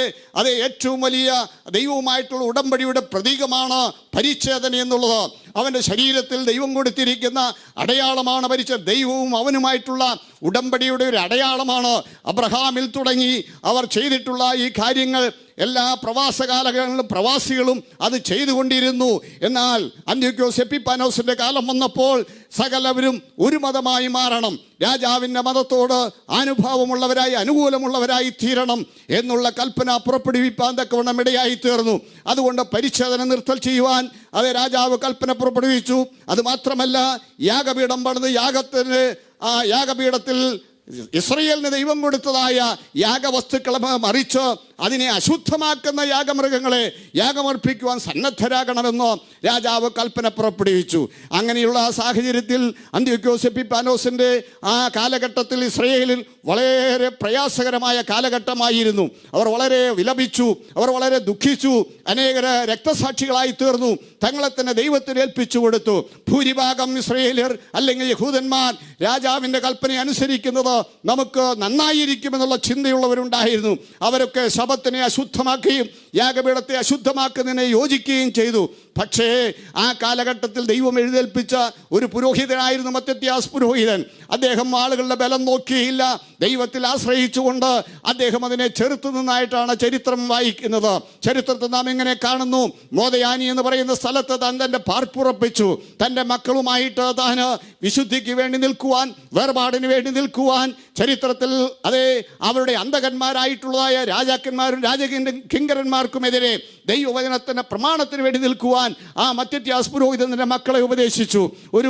ഏറ്റവും വലിയ ദൈവവുമായിട്ടുള്ള ഉടമ്പടിയുടെ പ്രതീകമാണ് പരിച്ഛേദന എന്നുള്ളത്. അവൻ്റെ ശരീരത്തിൽ ദൈവം കൊടുത്തിരിക്കുന്ന അടയാളമാണ് പരിച്ഛേദന. ദൈവവും അവനുമായിട്ടുള്ള ഉടമ്പടിയുടെ ഒരു അടയാളമാണ്. അബ്രഹാമിൽ തുടങ്ങി അവർ ചെയ്തിട്ടുള്ള ഈ കാര്യങ്ങൾ എല്ലാ പ്രവാസകാലങ്ങളിലും പ്രവാസികളും അത് ചെയ്തുകൊണ്ടിരുന്നു. എന്നാൽ അന്ത്യോക്യോസ് എപ്പിഫാനോസിന്റെ കാലം വന്നപ്പോൾ സകലവരും ഒരു മതമായി മാറണം, രാജാവിൻ്റെ മതത്തോട് അനുഭാവമുള്ളവരായി അനുകൂലമുള്ളവരായി തീരണം എന്നുള്ള കൽപ്പന പുറപ്പെടുവിപ്പാൻ തക്കവണ്ണം ഇടയായി തീർന്നു. അതുകൊണ്ട് പരിച്ഛേദന നിർത്തൽ ചെയ്യുവാൻ രാജാവ് കൽപ്പന പുറപ്പെടുവിച്ചു. അതുമാത്രമല്ല, യാഗപീഠം പണിത് യാഗപീഠത്തിൽ ഇസ്രയേലിന് ദൈവം കൊടുത്തതായ യാഗവസ്തുക്കളെ മറിച്ച് അതിനെ അശുദ്ധമാക്കുന്ന യാഗമൃഗങ്ങളെ യാഗമർപ്പിക്കുവാൻ സന്നദ്ധരാകണമെന്ന് രാജാവ് കൽപ്പന പുറപ്പെടുവിച്ചു. അങ്ങനെയുള്ള ആ സാഹചര്യത്തിൽ അന്ത്യോക്യോസ് എപ്പിഫാനോസിൻ്റെ ആ കാലഘട്ടത്തിൽ ഇസ്രായേലിൽ വളരെ പ്രയാസകരമായ കാലഘട്ടമായിരുന്നു. അവർ വളരെ വിലപിച്ചു, അവർ വളരെ ദുഃഖിച്ചു, അനേകർ രക്തസാക്ഷികളായി തീർന്നു, തങ്ങളെ തന്നെ ദൈവത്തിന് ഏൽപ്പിച്ചു കൊടുത്തു. ഭൂരിഭാഗം ഇസ്രായേലിയർ അല്ലെങ്കിൽ യഹൂദന്മാർ രാജാവിൻ്റെ കൽപ്പന അനുസരിക്കുന്നത് നമുക്ക് നന്നായിരിക്കുമെന്നുള്ള ചിന്തയുള്ളവരുണ്ടായിരുന്നു. അവരൊക്കെ ശബത്തിനെ അശുദ്ധമാക്കുകയും യാഗപീഠത്തെ അശുദ്ധമാക്കുന്നതിനെ യോജിക്കുകയും ചെയ്തു. പക്ഷേ ആ കാലഘട്ടത്തിൽ ദൈവം എഴുന്നേൽപ്പിച്ച ഒരു പുരോഹിതനായിരുന്നു മത്തത്യാസ് പുരോഹിതൻ. അദ്ദേഹം ആളുകളുടെ ബലം നോക്കിയില്ല, ദൈവത്തിൽ ആശ്രയിച്ചുകൊണ്ട് അദ്ദേഹം അതിനെ ചെറുത്തു നിന്നായിട്ടാണ് ചരിത്രം വായിക്കുന്നത്. ചരിത്രത്തിൽ നാം ഇങ്ങനെ കാണുന്നു, മോദയാനി എന്ന് പറയുന്ന സ്ഥലത്ത് താൻ തൻ്റെ പാർപ്പുറപ്പിച്ചു. തൻ്റെ മക്കളുമായിട്ട് താൻ വിശുദ്ധിക്ക് വേണ്ടി നിൽക്കുവാൻ, വേർപാടിന് വേണ്ടി നിൽക്കുവാൻ ചരിത്രത്തിൽ അതേ അവരുടെ അന്തകന്മാരായിട്ടുള്ളതായ രാജാക്കന്മാരും കിങ്കരന്മാർക്കുമെതിരെ ദൈവവചനത്തിൻ്റെ പ്രമാണത്തിന് വേണ്ടി നിൽക്കുവാൻ ആ മത്തത്യാസ് പുരോഹിതന്റെ മക്കളെ ഉപദേശിച്ചു. ഒരു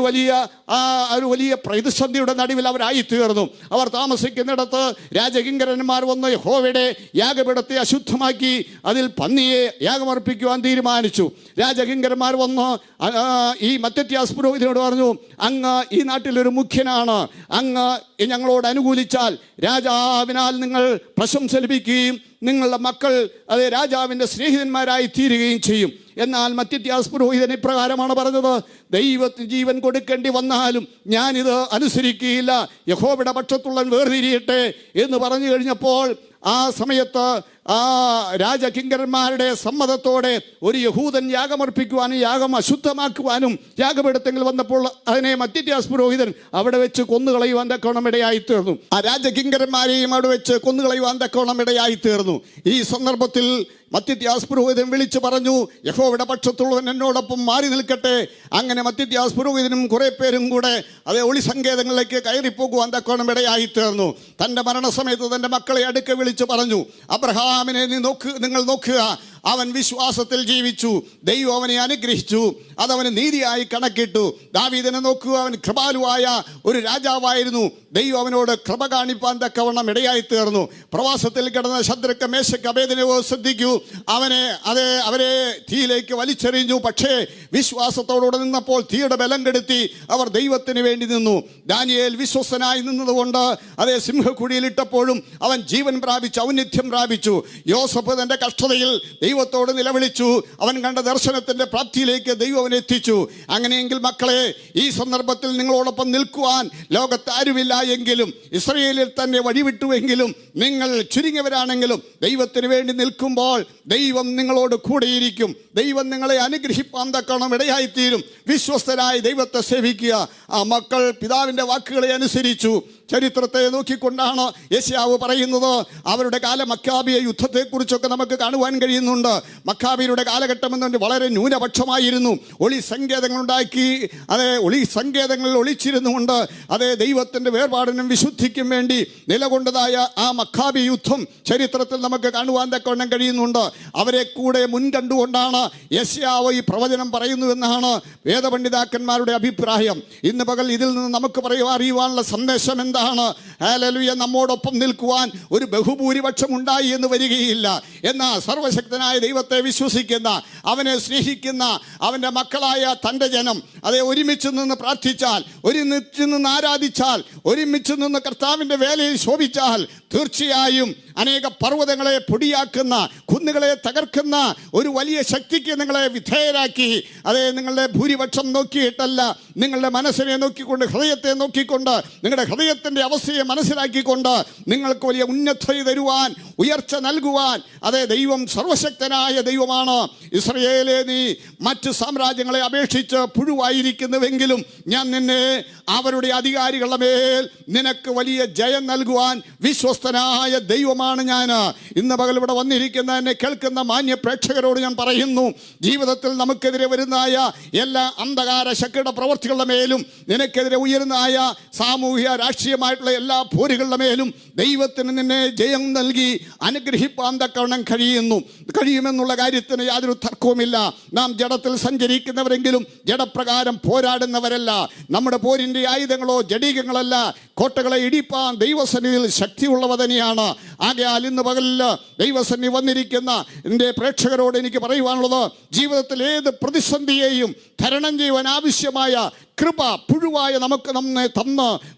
വലിയ പ്രതിസന്ധിയുടെ നടുവിൽ അവരായി തീർന്നു. അവർ താമസിക്കുന്നിടത്ത് രാജകിങ്കരന്മാർ വന്ന് യഹോവയുടെ യാഗപീഠത്തെ അശുദ്ധമാക്കി അതിൽ പന്നിയെ യാഗമർപ്പിക്കുവാൻ തീരുമാനിച്ചു. രാജകിങ്കരന്മാർ വന്ന് ഈ മത്തത്യാസ് പുരോഹിതനോട് പറഞ്ഞു, അങ്ങ് ഈ നാട്ടിലൊരു മുഖ്യനാണ്, അങ്ങ് ഞങ്ങളോട് അനുകൂലിച്ചാൽ രാജാവിനാൽ നിങ്ങൾ പ്രശംസ ലഭിക്കുകയും നിങ്ങളുടെ മക്കൾ അത് രാജാവിൻ്റെ സ്നേഹിതന്മാരായി തീരുകയും ചെയ്യും. എന്നാൽ മത്തത്യാസ് പുരോഹിതൻ ഇപ്രകാരമാണ് പറഞ്ഞത്, ദൈവത്തിന് ജീവൻ കൊടുക്കേണ്ടി വന്നാലും ഞാനിത് അനുസരിക്കുകയില്ല, യഹോവയുടെ പക്ഷത്തുള്ളവൻ വേർതിരിയട്ടെ എന്ന് പറഞ്ഞു കഴിഞ്ഞപ്പോൾ ആ സമയത്ത് ആ രാജകിങ്കരന്മാരുടെ സമ്മതത്തോടെ ഒരു യഹൂദൻ യാഗമർപ്പിക്കുവാനും യാഗം അശുദ്ധമാക്കുവാനും യാഗപീഠത്തിൽ വന്നപ്പോൾ അതിനെ മത്തത്യാസ് പുരോഹിതൻ അവിടെ വെച്ച് കൊന്നുകളയുവാൻ തക്കവണ്ണം ഇടയായി തീർന്നു. ആ രാജകിങ്കരന്മാരെയും അവിടെ വെച്ച് കൊന്നുകളയുവാൻ തക്കവണ്ണം ഇടയായി തീർന്നു. ഈ സന്ദർഭത്തിൽ മത്തത്യാസ് പുരോഹിതൻ വിളിച്ചു പറഞ്ഞു, യഹോവയുടെ പക്ഷത്തുള്ളവൻ എന്നോടൊപ്പം മാറി നിൽക്കട്ടെ. അങ്ങനെ മത്തത്യാസ് പുരോഹിതനും കുറേ പേരും കൂടെ അതേ ഒളി സങ്കേതങ്ങളിലേക്ക് കയറിപ്പോകുവാൻ തക്കവണ്ണം ഇടയായി തീർന്നു. തൻ്റെ മരണസമയത്ത് തൻ്റെ മക്കളെ അടുക്കെ വിളിച്ചു പറഞ്ഞു, അബ്രഹാമിനെ നിങ്ങൾ നോക്കുക, അവൻ വിശ്വാസത്തിൽ ജീവിച്ചു, ദൈവം അവനെ അനുഗ്രഹിച്ചു, അതവന് നീതിയായി കണക്കിട്ടു. ദാവീദിനെ നോക്കുക, അവൻ കൃപാലുവായ ഒരു രാജാവായിരുന്നു, ദൈവം അവനോട് കൃപ കാണിപ്പാൻ തക്കവണ്ണം ഇടയായി തീർന്നു. പ്രവാസത്തിൽ കിടന്ന ശദ്രക്ക് മേശക്ക് അബേദ്നെഗോ ശ്രദ്ധിക്കൂ, അവരെ തീയിലേക്ക് വലിച്ചെറിഞ്ഞു. പക്ഷേ വിശ്വാസത്തോടുകൂടെ നിന്നപ്പോൾ തീയുടെ ബലം കെടുത്തി അവർ ദൈവത്തിന് വേണ്ടി നിന്നു. ദാനിയേൽ വിശ്വസ്തനായി നിന്നതുകൊണ്ട് അതേ സിംഹക്കുഴിയിലിട്ടപ്പോഴും അവൻ ജീവൻ പ്രാപിച്ചു, ഔന്നിധ്യം പ്രാപിച്ചു. യോസഫ് തൻ്റെ കഷ്ടതയിൽ ദൈവത്തോട് നിലവിളിച്ചു, അവൻ കണ്ട ദർശനത്തിൻ്റെ പ്രാപ്തിയിലേക്ക് ദൈവം അവനെ എത്തിച്ചു. അങ്ങനെയെങ്കിൽ മക്കളെ, ഈ സന്ദർഭത്തിൽ നിങ്ങളോടൊപ്പം നിൽക്കുവാൻ ലോകത്ത് ആരുമില്ല എങ്കിലും, ഇസ്രായേലിൽ തന്നെ വഴിവിട്ടുവെങ്കിലും, നിങ്ങൾ ചുരുങ്ങിയവരാണെങ്കിലും ദൈവത്തിന് വേണ്ടി നിൽക്കുമ്പോൾ ദൈവം നിങ്ങളോട് കൂടെയിരിക്കും. ദൈവം നിങ്ങളെ അനുഗ്രഹിപ്പാൻ തക്കണം ഇടയായിത്തീരും. വിശ്വസ്തരായി ദൈവത്തെ സേവിക്കുക. ആ മക്കൾ പിതാവിൻ്റെ വാക്കുകളെ അനുസരിച്ചു. ചരിത്രത്തെ നോക്കിക്കൊണ്ടാണ് യെശയ്യാവ് പറയുന്നത്. അവരുടെ മക്കാബിയ യുദ്ധത്തെക്കുറിച്ചൊക്കെ നമുക്ക് കാണുവാൻ കഴിയുന്നുണ്ട്. മക്കാബിയുടെ കാലഘട്ടം എന്നുകൊണ്ട് വളരെ ന്യൂനപക്ഷമായിരുന്നു. ഒളി സങ്കേതങ്ങളുണ്ടാക്കി ഒളി സങ്കേതങ്ങളിൽ ഒളിച്ചിരുന്നുകൊണ്ട് ദൈവത്തിൻ്റെ വേർപാടിനും വിശുദ്ധിക്കും വേണ്ടി നിലകൊണ്ടതായ ആ മക്കാബി യുദ്ധം ചരിത്രത്തിൽ നമുക്ക് കാണുവാൻ തക്കവണ്ണം കഴിയുന്നുണ്ട്. അവരെ കൂടെ മുൻകണ്ടുകൊണ്ടാണ് യെശയ്യാവ് ഈ പ്രവചനം പറയുന്നുവെന്നാണ് വേദപണ്ഡിതാക്കന്മാരുടെ അഭിപ്രായം. ഇന്ന് പകൽ ഇതിൽ നിന്ന് നമുക്ക് അറിയുവാനുള്ള സന്ദേശം എന്താണ്? ഹല്ലേലൂയ, നമ്മോടൊപ്പം നിൽക്കുവാൻ ഒരു ബഹുഭൂരിപക്ഷം ഉണ്ടായി എന്ന് വരികയില്ല. എന്നാൽ സർവശക്തനായ ദൈവത്തെ വിശ്വസിക്കുന്ന, അവനെ സ്നേഹിക്കുന്ന അവൻ്റെ മക്കളായ തൻ്റെ ജനം ഒരുമിച്ച് നിന്ന് പ്രാർത്ഥിച്ചാൽ, ഒരുമിച്ച് നിന്ന് ആരാധിച്ചാൽ, ഒരുമിച്ച് നിന്ന് കർത്താവിൻ്റെ വേലയിൽ ശോഭിച്ചാൽ തീർച്ചയായും അനേക പർവ്വതങ്ങളെ പൊടിയാക്കുന്ന, കുന്നുകളെ തകർക്കുന്ന ഒരു വലിയ ശക്തിക്ക് നിങ്ങളെ വിധേയരാക്കി, നിങ്ങളുടെ ഭൂരിപക്ഷം നോക്കിയിട്ടല്ല, നിങ്ങളുടെ മനസ്സിനെ നോക്കിക്കൊണ്ട്, ഹൃദയത്തെ നോക്കിക്കൊണ്ട്, നിങ്ങളുടെ ഹൃദയത്തിൻ്റെ അവസ്ഥയെ മനസ്സിലാക്കിക്കൊണ്ട് നിങ്ങൾക്ക് വലിയ ഉന്നതത തരുവാൻ, ഉയർച്ച നൽകുവാൻ ദൈവം സർവശക്തനായ ദൈവമാണ്. ഇസ്രായേലേ, നീ മറ്റ് സാമ്രാജ്യങ്ങളെ അപേക്ഷിച്ച് പുഴുവായിരിക്കുന്നുവെങ്കിലും ഞാൻ നിന്നെ അവരുടെ അധികാരികളുടെ മേൽ നിനക്ക് വലിയ ജയം നൽകുവാൻ വിശ്വസ്തനായ ദൈവമാണ് ഞാൻ. ഇന്ന് പകൽ ഇവിടെ വന്നിരിക്കുന്ന എന്നെ കേൾക്കുന്ന മാന്യ പ്രേക്ഷകരോട് ഞാൻ പറയുന്നു, ജീവിതത്തിൽ നമുക്കെതിരെ വരുന്നതായ എല്ലാ അന്ധകാര ശക്തിയുടെ പ്രവൃത്തികളുടെ മേലും, നിനക്കെതിരെ ഉയരുന്നതായ സാമൂഹിക രാഷ്ട്രീയമായിട്ടുള്ള എല്ലാ പോരുകളുടെ മേലും ദൈവത്തിന് നിന്നെ ജയം നൽകി അനുഗ്രഹിപ്പാൻ തക്കവണ്ണം കഴിയുമെന്നുള്ള കാര്യത്തിന് യാതൊരു തർക്കവുമില്ല. നാം ജഡത്തിൽ സഞ്ചരിക്കുന്നവരെങ്കിലും ജഡപ്രകാരം പോരാടുന്നവരല്ല. നമ്മുടെ പോരിൻ്റെ ആയുധങ്ങളോ ജഡീകങ്ങളല്ല. കോട്ടകളെ ഇടിപ്പാൻ ദൈവസന്നിധിയിൽ ശക്തിയുള്ളവ തന്നെയാണ്. ആകയാൽ ഇന്ന് പകലിൽ ദൈവസന്നിധി വന്നിരിക്കുന്ന എൻ്റെ പ്രേക്ഷകരോട് എനിക്ക് പറയുവാനുള്ളത്, ജീവിതത്തിൽ ഏത് പ്രതിസന്ധിയെയും തരണം ചെയ്യുവാൻ ആവശ്യമായ കൃപ പുഴുവായ നമുക്ക്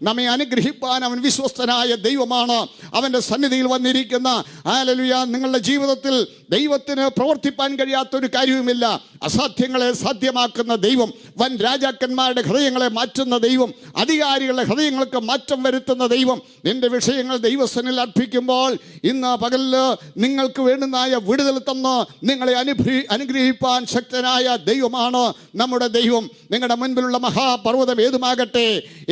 നമ്മെ അനുഗ്രഹിപ്പാൻ അവൻ വിശ്വസ്തനായ ദൈവമാണ്. അവൻ്റെ സന്നിധിയിൽ വന്നിരിക്കുന്ന ഹല്ലേലൂയ, നിങ്ങളുടെ ജീവിതത്തിൽ ദൈവത്തിന് പ്രവർത്തിപ്പാൻ കഴിയാത്തൊരു കാര്യവുമില്ല. അസാധ്യങ്ങളെ സാധ്യമാക്കുന്ന ദൈവം, വൻ രാജാക്കന്മാരുടെ ഹൃദയങ്ങളെ മാറ്റുന്ന ദൈവം, അധികാരികളുടെ ഹൃദയങ്ങൾക്ക് മാറ്റം വരുത്തുന്ന ദൈവം, നിന്റെ വിഷയങ്ങൾ ദൈവസന്നിധിയിൽ അർപ്പിക്കുമ്പോൾ ഇന്ന് പകലിൽ നിങ്ങൾക്ക് വേണ്ടുന്നതായ വിടുതൽ തന്ന് നിങ്ങളെ അനുഗ്രഹിപ്പാൻ ശക്തനായ ദൈവമാണ് നമ്മുടെ ദൈവം. നിങ്ങളുടെ മുൻപിലുള്ള മഹാപർവ്വതം ഏതുമാകട്ടെ,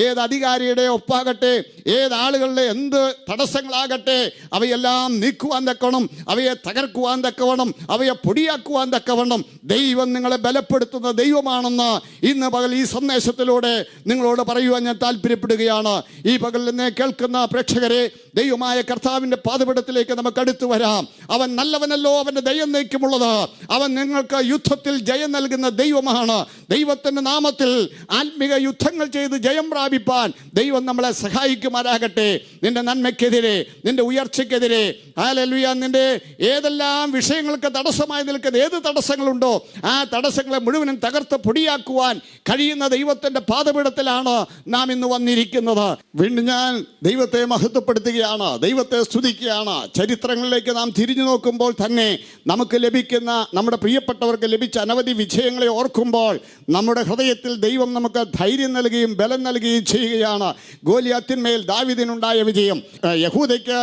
ഏത് അധികാരിയുടെ ഒപ്പാകട്ടെ, ഏത് ആളുകളുടെ എന്ത് തടസ്സങ്ങളാകട്ടെ, അവയെല്ലാം നീക്കുവാൻ തക്കവണ്ണം, അവയെ തകർക്കുവാൻ തക്കവണ്ണം, അവയെ പൊടിയാക്കുവാൻ തക്കവണ്ണം ദൈവം നിങ്ങളെ ബലപ്പെടുത്തുന്ന ദൈവമാണെന്ന് ഇന്ന് പകൽ ഈ സന്ദേശത്തിലൂടെ നിങ്ങളോട് പറയുവാൻ ഞാൻ താല്പര്യപ്പെടുകയാണ്. ഈ പകൽ എന്നെ കേൾക്കുന്ന പ്രേക്ഷകരെ, ദൈവമായ കർത്താവിൻ്റെ പാദപീഠത്തിലേക്ക് നമുക്ക് അടുത്തു വരാം. അവൻ നല്ലവനല്ലോ, അവൻ്റെ ദയ എന്നേക്കുമുള്ളത്. അവൻ നിങ്ങൾക്ക് യുദ്ധത്തിൽ ജയം നൽകുന്ന ദൈവമാണ്. ദൈവത്തിൻ്റെ നാമത്തിൽ ആത്മിക യുദ്ധങ്ങൾ ചെയ്ത് ജയം പ്രാപിപ്പാൻ ദൈവം നമ്മളെ സഹായിക്കുമാറാകട്ടെ. നിന്റെ നന്മയ്ക്കെതിരെ, നിന്റെ ഉയർച്ചയ്ക്കെതിരെ, ഹല്ലേലൂയ, നിന്റെ ഏതെല്ലാം വിഷയങ്ങൾക്ക് തടസ്സമായി നിൽക്കുന്ന ഏത് തടസ്സങ്ങളുണ്ടോ ആ തടസ്സങ്ങളെ മുഴുവനും തകർത്ത് പൊടിയാക്കുവാൻ കഴിയുന്ന ദൈവത്തിൻ്റെ പാദപീഠത്തിലാണ് നാം ഇന്ന് വന്നിരിക്കുന്നത്. വീണ്ടും ഞാൻ ദൈവത്തെ മഹത്വപ്പെടുത്തുകയാണ്, ദൈവത്തെ സ്തുതിക്കുകയാണ്. ചരിത്രങ്ങളിലേക്ക് നാം തിരിഞ്ഞു നോക്കുമ്പോൾ തന്നെ നമുക്ക് ലഭിക്കുന്ന, നമ്മുടെ പ്രിയപ്പെട്ടവർക്ക് ലഭിച്ച അനവധി വിജയങ്ങളെ ഓർക്കുമ്പോൾ നമ്മുടെ ഹൃദയത്തിൽ ദൈവം നമുക്ക് ധൈര്യം നൽകുകയും ബലം നൽകുകയും ചെയ്യുകയാണ്. ഗോലിയാത്തിന്മേൽ ദാവീദിനുണ്ടായ വിജയം, യഹൂദയ്ക്ക്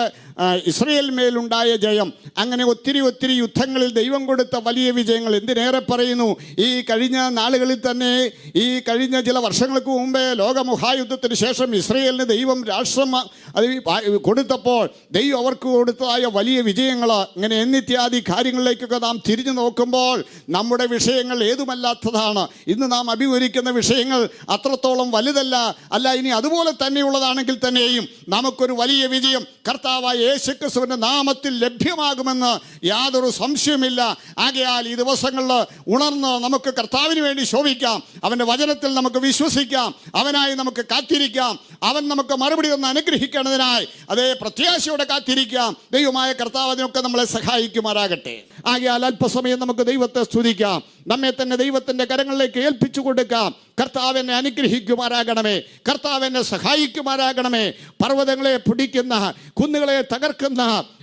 ഇസ്രയേലിന്മേലുണ്ടായ ജയം, അങ്ങനെ ഒത്തിരി ഒത്തിരി യുദ്ധങ്ങളിൽ ദൈവം കൊടുത്ത വലിയ വിജയങ്ങൾ. എന്തിനേറെ പറയുന്നു, ഈ കഴിഞ്ഞ നാളുകളിൽ തന്നെ, ഈ കഴിഞ്ഞ ചില വർഷങ്ങൾക്ക് മുമ്പേ ലോകമഹായുദ്ധത്തിന് ശേഷം ഇസ്രയേലിന് ദൈവം രാഷ്ട്രം അത് കൊടുത്തപ്പോൾ ദൈവം അവർക്ക് കൊടുത്തതായ വലിയ വിജയങ്ങൾ, ഇങ്ങനെ എന്നിത്യാദി കാര്യങ്ങളിലേക്കൊക്കെ നാം തിരിഞ്ഞു നോക്കുമ്പോൾ നമ്മുടെ വിഷയങ്ങൾ ഏതുമല്ലാത്തതാണ്. ഇന്ന് നാം അഭിമുഖീകരിക്കുന്ന വിഷയങ്ങൾ അത്രത്തോളം വലുതല്ല. അല്ല, ഇനി അതുപോലെ തന്നെയുള്ളതാണെങ്കിൽ തന്നെയും നമുക്കൊരു വലിയ വിജയം കർത്താവായ യേശുക്രിസ്തുവിന്റെ നാമത്തിൽ ലഭ്യമാകുമെന്ന് യാതൊരു സംശയമില്ല. ആകയാൽ ഈ ദിവസങ്ങളിൽ ഉണർന്ന് നമുക്ക് കർത്താവിന് വേണ്ടി ശോഭിക്കാം, അവൻ്റെ വചനത്തിൽ നമുക്ക് വിശ്വസിക്കാം, അവനായി നമുക്ക് കാത്തിരിക്കാം. അവൻ നമുക്ക് മറുപടി ഒന്ന് അനുഗ്രഹിക്കേണ്ടതിനായി അതേ പ്രത്യാശയോടെ കാത്തിരിക്കാം. ദൈവമായ കർത്താവ് അതിനൊക്കെ നമ്മളെ സഹായിക്കുമാറാകട്ടെ. ആകയാൽ അല്പസമയം നമുക്ക് ദൈവത്തെ സ്തുതിക്കാം, നമ്മെ തന്നെ ദൈവത്തിൻ്റെ കരങ്ങളിലേക്ക് ഏൽപ്പിച്ചു കൊടുക്കാം. കർത്താവ് എന്നെ അനുഗ്രഹിക്കുമാറാകണമേ, കർത്താവ് എന്നെ സഹായിക്കുമാറാകണമേ. പർവ്വതങ്ങളെ പിടിക്കുന്ന, കുന്നുകളെ തകർക്കുന്ന,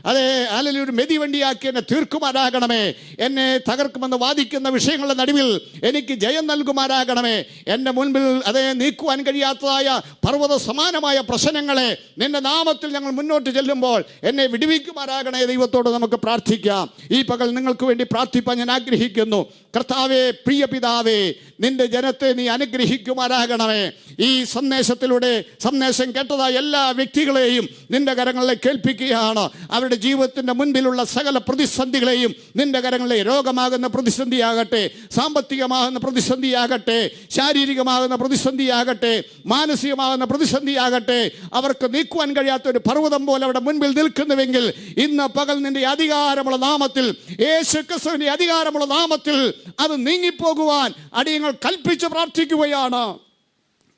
അതേ അല്ലെങ്കിൽ ഒരു മെതിവണ്ടിയാക്കി എന്നെ തീർക്കുമാറാകണമേ. എന്നെ തകർക്കുമെന്ന് വാദിക്കുന്ന വിഷയങ്ങളുടെ നടുവിൽ എനിക്ക് ജയം നൽകുമാറാകണമേ. എൻ്റെ മുൻപിൽ അതേ നീക്കുവാൻ കഴിയാത്തതായ പർവ്വത സമാനമായ പ്രശ്നങ്ങളെ നിന്റെ നാമത്തിൽ ഞങ്ങൾ മുന്നോട്ട് ചെല്ലുമ്പോൾ എന്നെ വിടുവിക്കുമാറാകണേ. ദൈവത്തോട് നമുക്ക് പ്രാർത്ഥിക്കാം. ഈ പകൽ നിങ്ങൾക്ക് വേണ്ടി പ്രാർത്ഥിപ്പാൻ ഞാൻ ആഗ്രഹിക്കുന്നു. കർത്താവേ, പ്രിയ പിതാവേ, നിന്റെ ജനത്തെ നീ അനുഗ്രഹിക്കുമാറാകണമേ. ഈ സന്ദേശത്തിലൂടെ സന്ദേശം കേട്ടതായ എല്ലാ വ്യക്തികളെയും നിന്റെ കരങ്ങളിലെ കേൾപ്പിക്കുകയാണ്. അവരുടെ ജീവിതത്തിൻ്റെ മുൻപിലുള്ള സകല പ്രതിസന്ധികളെയും നിന്റെ കരങ്ങളിലെ, രോഗമാകുന്ന പ്രതിസന്ധിയാകട്ടെ, സാമ്പത്തികമാകുന്ന പ്രതിസന്ധിയാകട്ടെ, ശാരീരികമാകുന്ന പ്രതിസന്ധിയാകട്ടെ, മാനസികമാകുന്ന പ്രതിസന്ധിയാകട്ടെ, അവർക്ക് നീക്കുവാൻ കഴിയാത്ത ഒരു പർവ്വതം പോലെ അവിടെ മുൻപിൽ നിൽക്കുന്നുവെങ്കിൽ ഇന്ന് പകൽ നിന്റെ അധികാരമുള്ള നാമത്തിൽ, യേശുക്രിസ്തുവിന്റെ അധികാരമുള്ള നാമത്തിൽ അത് നീങ്ങിപ്പോകുവാൻ അടിയങ്ങൾ കൽപ്പിച്ച് പ്രാർത്ഥിക്കുകയാണ്.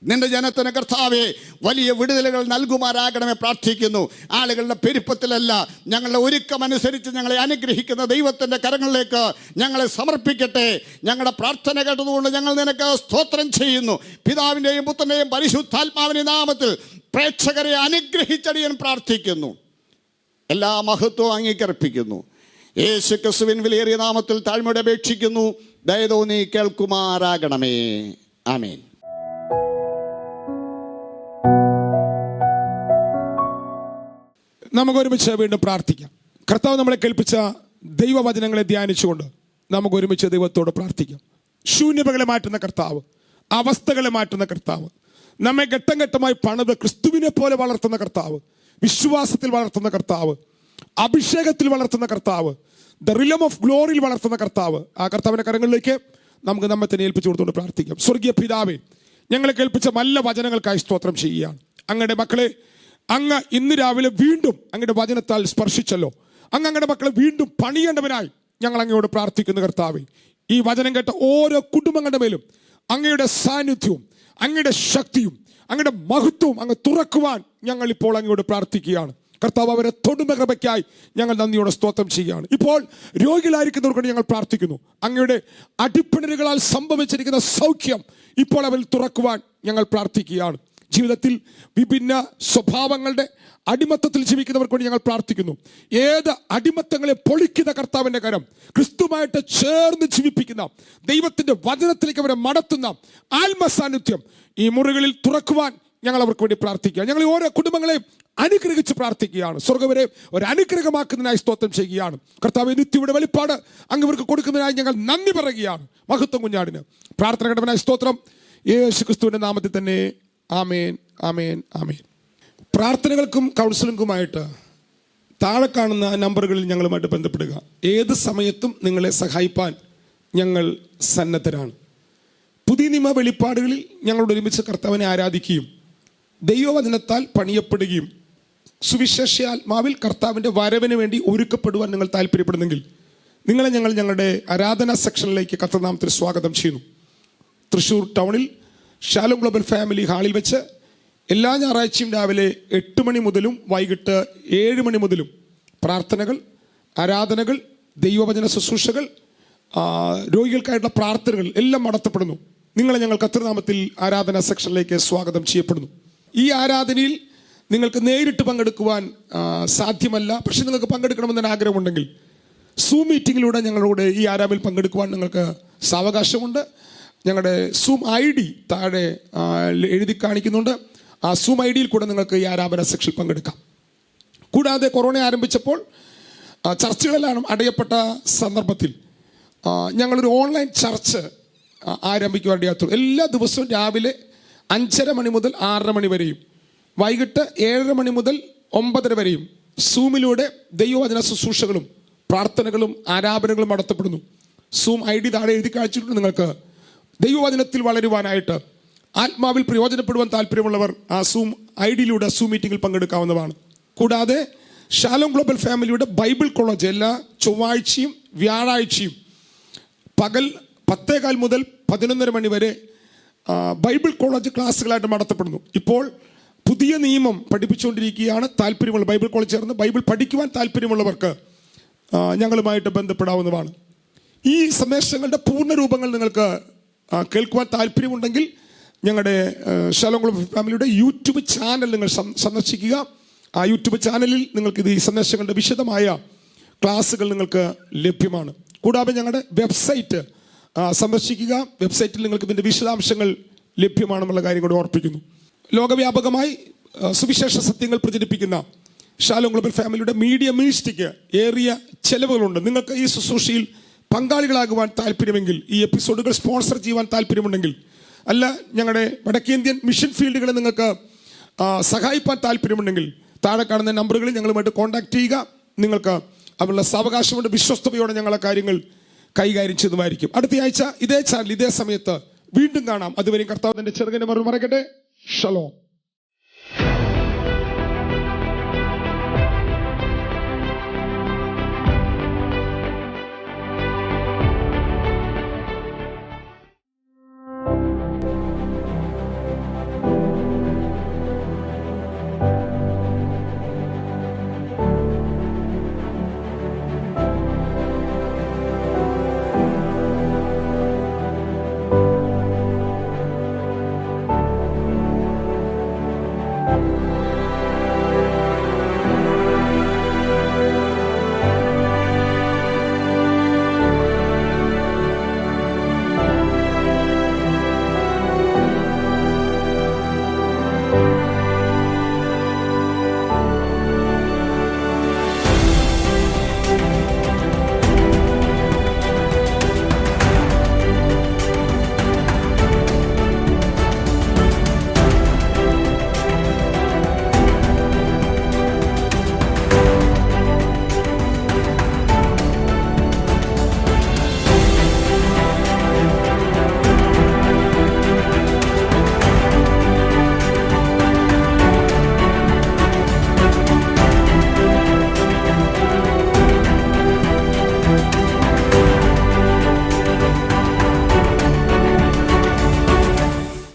നിന്റെ ജനത്തിന് കർത്താവേ വലിയ വിടുതലുകൾ നൽകുമാറാകണമേ പ്രാർത്ഥിക്കുന്നു. ആളുകളുടെ പെരുപ്പത്തിലല്ല, ഞങ്ങളുടെ ഒരുക്കമനുസരിച്ച് ഞങ്ങളെ അനുഗ്രഹിക്കുന്ന ദൈവത്തിൻ്റെ കരങ്ങളിലേക്ക് ഞങ്ങളെ സമർപ്പിക്കട്ടെ. ഞങ്ങളുടെ പ്രാർത്ഥന കേട്ടതുകൊണ്ട് ഞങ്ങൾ നിനക്ക് സ്തോത്രം ചെയ്യുന്നു. പിതാവിൻ്റെയും പുത്രൻ്റെയും പരിശുദ്ധാത്മാവിൻ്റെ നാമത്തിൽ പ്രേക്ഷകരെ അനുഗ്രഹിച്ചടിയൻ പ്രാർത്ഥിക്കുന്നു. എല്ലാ മഹത്വവും അംഗീകരിപ്പിക്കുന്നു. യേശു ക്രിസ്തുവിൻ വിലയേറിയ നാമത്തിൽ താഴ്മയോടെ അപേക്ഷിക്കുന്നു. ദയതോന്നി കേൾക്കുമാറാകണമേ. ആമേൻ. നമുക്ക് ഒരുമിച്ച് വീണ്ടും പ്രാർത്ഥിക്കാം. കർത്താവ് നമ്മളെ കേൾപ്പിച്ച ദൈവവചനങ്ങളെ ധ്യാനിച്ചുകൊണ്ട് നമുക്ക് ഒരുമിച്ച് ദൈവത്തോട് പ്രാർത്ഥിക്കാം. ശൂന്യതകളെ മാറ്റുന്ന കർത്താവ്, അവസ്ഥകളെ മാറ്റുന്ന കർത്താവ്, നമ്മെ ഘട്ടം ഘട്ടമായി പണിത് ക്രിസ്തുവിനെ പോലെ വളർത്തുന്ന കർത്താവ്, വിശ്വാസത്തിൽ വളർത്തുന്ന കർത്താവ്, അഭിഷേകത്തിൽ വളർത്തുന്ന കർത്താവ്, ദ റിലം ഓഫ് ഗ്ലോറിയിൽ വളർത്തുന്ന കർത്താവ്, ആ കർത്താവിൻ്റെ കരങ്ങളിലേക്ക് നമുക്ക് നമ്മെ തന്നെ ഏൽപ്പിച്ചു കൊടുത്തുകൊണ്ട് പ്രാർത്ഥിക്കാം. സ്വർഗീയ പിതാവേ, ഞങ്ങളെ കേൾപ്പിച്ച നല്ല വചനങ്ങൾക്കായി സ്തോത്രം ചെയ്യുകയാണ്. അങ്ങയുടെ മക്കളെ അങ്ങ് ഇന്ന് രാവിലെ വീണ്ടും അങ്ങയുടെ വചനത്താൽ സ്പർശിച്ചല്ലോ. അങ്ങയുടെ മക്കളെ വീണ്ടും പണിയേണ്ടവനായി ഞങ്ങൾ അങ്ങയോട് പ്രാർത്ഥിക്കുന്നു കർത്താവേ. ഈ വചനം കേട്ട ഓരോ കുടുംബങ്ങളുടെ മേലും അങ്ങയുടെ സാന്നിധ്യവും അങ്ങയുടെ ശക്തിയും അങ്ങയുടെ മഹത്വവും അങ്ങ് തുറക്കുവാൻ ഞങ്ങൾ ഇപ്പോൾ അങ്ങയോട് പ്രാർത്ഥിക്കുകയാണ് കർത്താവ്. അവരെ തൊടുമ കൃപയ്ക്കായി ഞങ്ങൾ നന്ദിയോടെ സ്തോത്രം ചെയ്യുകയാണ്. ഇപ്പോൾ രോഗികളായിരിക്കുന്നവർക്ക് ഞങ്ങൾ പ്രാർത്ഥിക്കുന്നു. അങ്ങയുടെ അടിപ്പിണരുകളാൽ സംഭവിച്ചിരിക്കുന്ന സൗഖ്യം ഇപ്പോൾ അവരിൽ തുറക്കുവാൻ ഞങ്ങൾ പ്രാർത്ഥിക്കുകയാണ്. ജീവിതത്തിൽ വിഭിന്ന സ്വഭാവങ്ങളുടെ അടിമത്തത്തിൽ ജീവിക്കുന്നവർക്ക് വേണ്ടി ഞങ്ങൾ പ്രാർത്ഥിക്കുന്നു. ഏത് അടിമത്തങ്ങളെ പൊളിക്കുന്ന കർത്താവിന്റെ കരം, ക്രിസ്തുവായിട്ട് ചേർന്ന് ജീവിപ്പിക്കുന്ന ദൈവത്തിന്റെ വചനത്തിലേക്ക് അവരെ മടത്തുന്ന ആത്മസാന്നിധ്യം ഈ മുറികളിൽ തുറക്കുവാൻ ഞങ്ങൾ അവർക്ക് വേണ്ടി പ്രാർത്ഥിക്കുക. ഞങ്ങൾ ഓരോ കുടുംബങ്ങളെയും അനുഗ്രഹിച്ച് പ്രാർത്ഥിക്കുകയാണ്. സ്വർഗ്ഗവരെ ഒരു അനുഗ്രഹമാക്കുന്നതിനായി സ്തോത്രം ചെയ്യുകയാണ് കർത്താവ്. നിത്യയുടെ വെളിപ്പാട് അങ്ങ് ഇവർക്ക് കൊടുക്കുന്നതിനായി ഞങ്ങൾ നന്ദി പറയുകയാണ്. മഹത്വം കുഞ്ഞാടിന്. പ്രാർത്ഥന ഘടനായി സ്തോത്രം യേശു ക്രിസ്തുവിന്റെ നാമത്തിൽ തന്നെ. ആമേൻ, ആമേൻ, ആമേൻ. പ്രാർത്ഥനകൾക്കും കൗൺസിലിംഗുമായിട്ട് താഴെ കാണുന്ന നമ്പറുകളിൽ ഞങ്ങളുമായിട്ട് ബന്ധപ്പെടുക. ഏത് സമയത്തും നിങ്ങളെ സഹായിപ്പാൻ ഞങ്ങൾ സന്നദ്ധരാണ്. പുതിയ നിയമ വെളിപ്പാടുകളിൽ ഞങ്ങളോട് ഒരുമിച്ച് കർത്താവിനെ ആരാധിക്കുകയും ദൈവവചനത്താൽ പണിയപ്പെടുകയും സുവിശേഷാത്മാവിൽ കർത്താവിൻ്റെ വരവിന് വേണ്ടി ഒരുക്കപ്പെടുവാൻ നിങ്ങൾ താല്പര്യപ്പെടുന്നെങ്കിൽ നിങ്ങളെ ഞങ്ങൾ ഞങ്ങളുടെ ആരാധനാ സെക്ഷനിലേക്ക് കർത്തനാമത്തിൽ സ്വാഗതം ചെയ്യുന്നു. തൃശ്ശൂർ ടൗണിൽ ഷാലോം ഗ്ലോബൽ ഫാമിലി ഹാളിൽ വെച്ച് എല്ലാ ഞായറാഴ്ചയും രാവിലെ 8 മണി മുതലും വൈകിട്ട് 7 മണി മുതലും പ്രാർത്ഥനകൾ, ആരാധനകൾ, ദൈവവചന ശുശ്രൂഷകൾ, രോഗികൾക്കായിട്ടുള്ള പ്രാർത്ഥനകൾ എല്ലാം നടത്തപ്പെടുന്നു. നിങ്ങളെ ഞങ്ങൾ കർത്തനാമത്തിൽ ആരാധനാ സെക്ഷനിലേക്ക് സ്വാഗതം ചെയ്യപ്പെടുന്നു. ഈ ആരാധനയിൽ നിങ്ങൾക്ക് നേരിട്ട് പങ്കെടുക്കുവാൻ സാധ്യമല്ല. പക്ഷെ നിങ്ങൾക്ക് പങ്കെടുക്കണമെന്നൊരു ആഗ്രഹമുണ്ടെങ്കിൽ സൂം മീറ്റിങ്ങിലൂടെ ഞങ്ങളോട് ഈ ആരാധനയിൽ പങ്കെടുക്കുവാൻ നിങ്ങൾക്ക് സാവകാശമുണ്ട്. ഞങ്ങളുടെ സൂം ID താഴെ എഴുതി കാണിക്കുന്നുണ്ട്. ആ സൂം IDയിൽ കൂടെ നിങ്ങൾക്ക് ഈ ആരാധന സെക്ഷനിൽ പങ്കെടുക്കാം. കൂടാതെ കൊറോണ ആരംഭിച്ചപ്പോൾ ചർച്ചുകളെല്ലാം അടയപ്പെട്ട സന്ദർഭത്തിൽ ഞങ്ങളൊരു ഓൺലൈൻ ചർച്ച് ആരംഭിക്കുവാൻ ഇടയാത്തു. എല്ലാ ദിവസവും രാവിലെ 5:30 മണി മുതൽ 6:30 മണി വരെയും വൈകിട്ട് 7:30 മണി മുതൽ 9:30 വരെയും സൂമിലൂടെ ദൈവവചന ശുശ്രൂഷകളും പ്രാർത്ഥനകളും ആരാധനകളും നടത്തപ്പെടുന്നു. സൂം ID താഴെ എഴുതി കാണിച്ചിട്ടുണ്ട്. നിങ്ങൾക്ക് ദൈവവചനത്തിൽ വളരുവാനായിട്ട് ആത്മാവിൽ പ്രയോജനപ്പെടുവാൻ താല്പര്യമുള്ളവർ ആ സൂം IDയിലൂടെ സൂം മീറ്റിങ്ങിൽ പങ്കെടുക്കാവുന്നതാണ്. കൂടാതെ ഷാലോം ഗ്ലോബൽ ഫാമിലിയുടെ ബൈബിൾ കോളേജ് എല്ലാ ചൊവ്വാഴ്ചയും വ്യാഴാഴ്ചയും പകൽ 10:15 മുതൽ 11:30 മണി വരെ ബൈബിൾ കോളേജ് ക്ലാസ്സുകളായിട്ട് നടത്തപ്പെടുന്നു. ഇപ്പോൾ പുതിയ നിയമം പഠിപ്പിച്ചുകൊണ്ടിരിക്കുകയാണ്. താല്പര്യമുള്ള ബൈബിൾ കോളേജ് ചേർന്ന് ബൈബിൾ പഠിക്കുവാൻ താല്പര്യമുള്ളവർക്ക് ഞങ്ങളുമായിട്ട് ബന്ധപ്പെടാവുന്നതാണ്. ഈ സന്ദേശങ്ങളുടെ പൂർണ്ണ രൂപങ്ങൾ നിങ്ങൾക്ക് കേൾക്കുവാൻ താല്പര്യമുണ്ടെങ്കിൽ ഞങ്ങളുടെ ഷാലോം ഗ്ലോബൽ ഫാമിലിയുടെ യൂട്യൂബ് ചാനൽ നിങ്ങൾ സന്ദർശിക്കുക. ആ യൂട്യൂബ് ചാനലിൽ നിങ്ങൾക്ക് ഈ സന്ദേശങ്ങളുടെ വിശദമായ ക്ലാസ്സുകൾ നിങ്ങൾക്ക് ലഭ്യമാണ്. കൂടാതെ ഞങ്ങളുടെ വെബ്സൈറ്റ് സന്ദർശിക്കുക. വെബ്സൈറ്റിൽ നിങ്ങൾക്ക് ഇതിൻ്റെ വിശദാംശങ്ങൾ ലഭ്യമാണെന്നുള്ള കാര്യം കൂടി ഓർപ്പിക്കുന്നു. ലോകവ്യാപകമായി സുവിശേഷ സത്യങ്ങൾ പ്രചരിപ്പിക്കുന്ന ഷാലോം ഗ്ലോബൽ ഫാമിലിയുടെ മീഡിയ മിനിസ്ട്രിക്ക് ഏറിയ ചെലവുകളുണ്ട്. നിങ്ങൾക്ക് ഈ ശുശ്രൂഷയിൽ പങ്കാളികളാകുവാൻ താല്പര്യമെങ്കിൽ, ഈ എപ്പിസോഡുകൾ സ്പോൺസർ ചെയ്യുവാൻ താല്പര്യമുണ്ടെങ്കിൽ, അല്ല ഞങ്ങളുടെ വടക്കേന്ത്യൻ മിഷൻ ഫീൽഡുകളെ നിങ്ങൾക്ക് സഹായിപ്പാൻ താല്പര്യമുണ്ടെങ്കിൽ താഴെ കാണുന്ന നമ്പറുകളിൽ ഞങ്ങളുമായിട്ട് കോൺടാക്ട് ചെയ്യുക. നിങ്ങൾക്ക് അതിനുള്ള സാവകാശമുണ്ട്. വിശ്വസ്തയോടെ ഞങ്ങളെ കാര്യങ്ങൾ കൈകാര്യം ചെയ്തതായിരിക്കും. അടുത്ത ആഴ്ച ഇതേ ചാനൽ ഇതേ സമയത്ത് വീണ്ടും കാണാം. അതുവരെയും കർത്താവ് തന്റെ ചെറുകനെ മറക്കട്ടെ. ഷലോം.